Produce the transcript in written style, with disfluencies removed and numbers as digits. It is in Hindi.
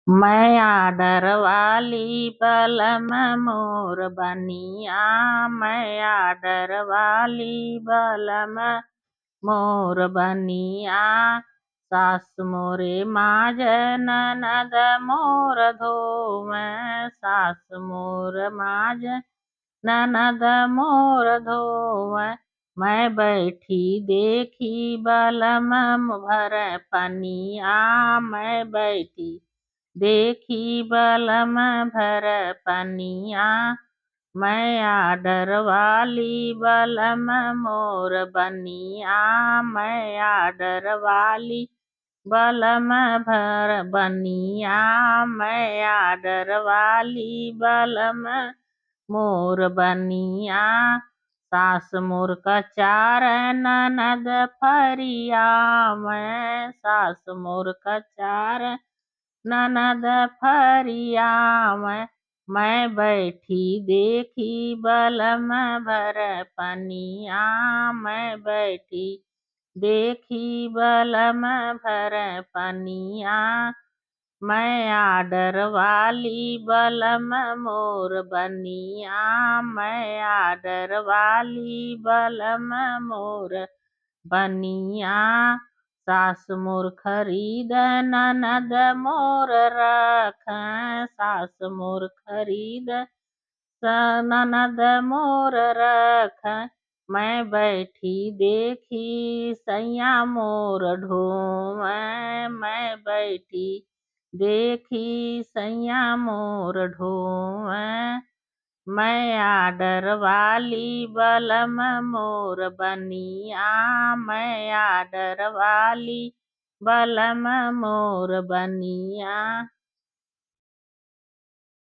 मैं आडर वाली बलम मोर बनिया। मैं आडर वाली बलम मोर बनिया। सास मोरे माज ननद मोर धोवे। सास मोर माज ननद मोर धोवे। मैं बैठी देखी बलम भर पनिया। मैं बैठी देखी बलम भर पनिया। मैं आडर वाली बलम मोर बनिया। मैं आडर वाली बलम भर बनिया। मैं आडर वाली बलम मोर बनिया। सास मोर कचार ननद फरिया। मैं सास मोर कचार ननद फरिया। मैं बैठी देखी बलम भर पनिया। मैं बैठी देखी बलम भर पनिया। मैं आडर वाली बलम मोर बनिया। मैं आडर वाली बलम मोर बनिया। सास मोर खरीद ननद मोर रख। सास मोर खरीद ननद मोर रख। मैं बैठी देखी सैया मोर ढोवे। मैं बैठी देखी सैया मोर ढोवे। मैं आडर वाली बलम मोर बनिया। मैं आडर वाली बलम मोर बनिया।